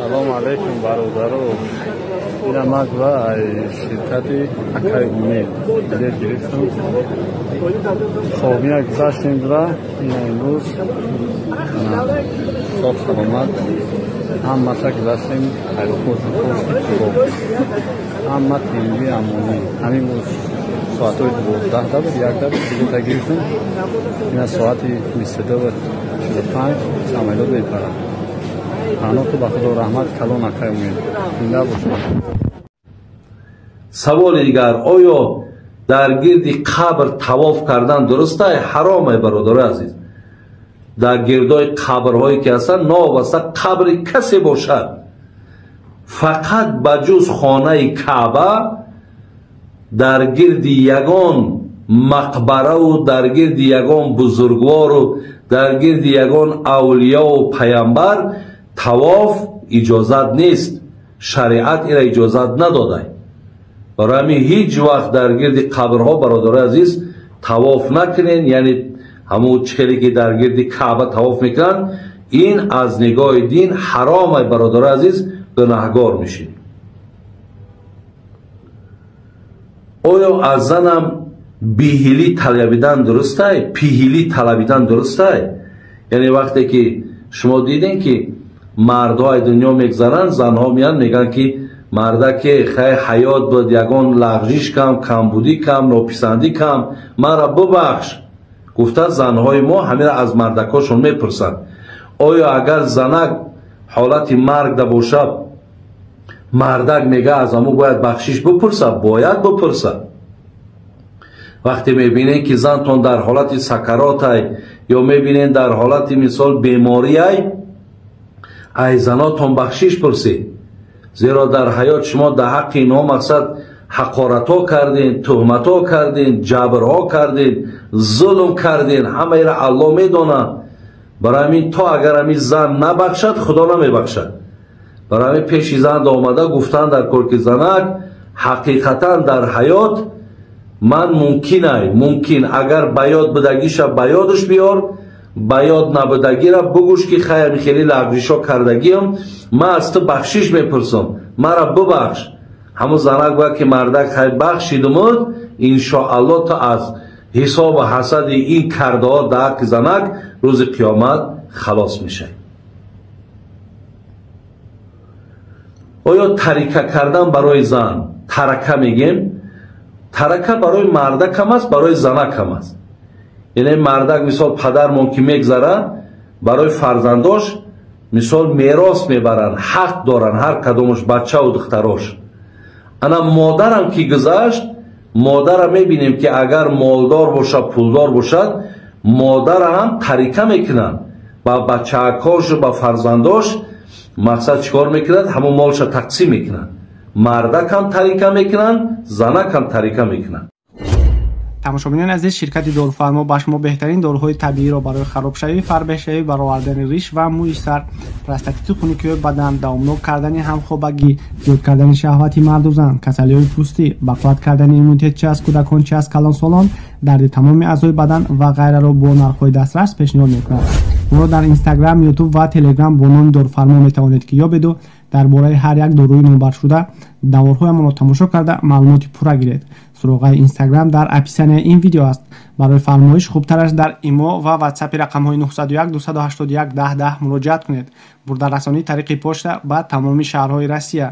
سلام علیکم برادرو. اینم از و شرکت اکای امید دیر گرفتم. خب اینا گذاشتیم برا این امروز صبح سلامت هم مطلق گذاشتیم حیوکوش هم مطلبی امونی همین روز ساعت های 12 بود یک دب دیگه تگریفتیم. این ساعت 22 و 45 سامیلو بیپرم خانو تو بخدا رحمت کلون اکای امید اینده باشم. سوال دیگر، آیا در گرد قبر طواف کردن درسته؟ حرامه برادر عزیز. در گردای قبرهایی که هستن نابسته قبر کسی باشد، فقط بجز خانه کعبه در گرد یگان مقبره و در گرد یگان بزرگوار و در گرد یگان اولیا و پیامبر طواف اجازت نیست. شریعت ایره اجازت نداده. برای همین هیچ وقت در گرد قبرها برادر عزیز طواف نکنین. یعنی همون چیزی که در گرد کعبه طواف میکنن، این از نگاه دین حرامه برادر عزیز، گناهگار میشین. آیا از زنم بیهیلی طلبیدن درسته؟ پیهیلی طلبیدن درسته؟ یعنی وقتی که شما دیدین که مردهای دنیا میگذرن، زنها میان میگن که مرده که خیلی حیات بود، یگان لغزش کم، کمبودی کم، ناپسندی کم، مرا ببخش. گفته زنهای ما همین از مردکاشون میپرسن آیا اگر زنک حالت مرگ ده باشه، مردک میگه از همون باید بخشش بپرسه؟ باید بپرسه. وقتی میبینین که زنتون در حالت سکرات های یا میبینین در حالت مثال بیماری های، ای زناتون بخشش پرسید. زیرا در حیات شما در حق اینها مقصد حقارت ها کردین، تهمت ها کردین، جبر ها کردین، ظلم کردین. همه ایره الله میدونه. برای همین تا اگر همین زن نبخشد، خدا نمیبخشد. برای همین پیش زن آمده گفتن در کلک زنک حقیقتا در حیات من ممکن اگر بیاد بدگیش بیادش بیار، بیاد نبودگی را بگوش که خیلی لغزش ها کردگیم، من از تو بخشش میپرسم، مرا ببخش. همون زنک باید که مردک خیلی بخشیدمود، انشاءالله تا از حساب و حسد این کرده ها در حق زنک روز قیامت خلاص میشه. آیا ترکه کردن برای زن ترکه میگیم؟ ترکه برای مردک هم است، برای زنک هم است. یعنی مردک مثال پدر ممکن میگذره برای فرزنداش مثال میراث میبرن، حق دارن هر کدومش بچه و دختراش. انا مادرم که گذشت، مادرم میبینیم که اگر مالدار باشد، پولدار باشد، مادر هم ترکه میکنن با بچه کاش و با فرزنداش. مقصد چیکار میکنند؟ همون مالش تقسیم میکنن. مردک هم ترکه میکنن، زنک هم ترکه میکنن. تماشاگران عزیز، شرکت دارالفرما به شما بهترین داروهای طبیعی را برای خرابشوی، فربه‌شوی، برآوردن ریش و موی سر، پروستات خونیکی بدن، دوامناک کردن همخوابگی، زیاد کردن شهوت مرد و زن، کسلی‌های پوستی، بقایت کردن ایمنیته چه از کودکان چه از کلان سالان، درد تمام اعضای بدن و غیره را با نرخ‌های دسترس پیشنهاد می‌کنند. ما را در اینستاگرام، یوتیوب و تلگرام با نام دارالفرما می‌توانید که یابید و درباره هر یک داروی نوبر شده داروهایمان را تماشا کرده معلومات پورا گیرید. سراغ اینستاگرام در اپیسن این ویدیو است. برای فرمایش خوبترش در ایمو و واتساپ رقم های 901 281 1010 مراجعه کنید. برده رسانی طریق پشت به تمامی شهرهای روسیه.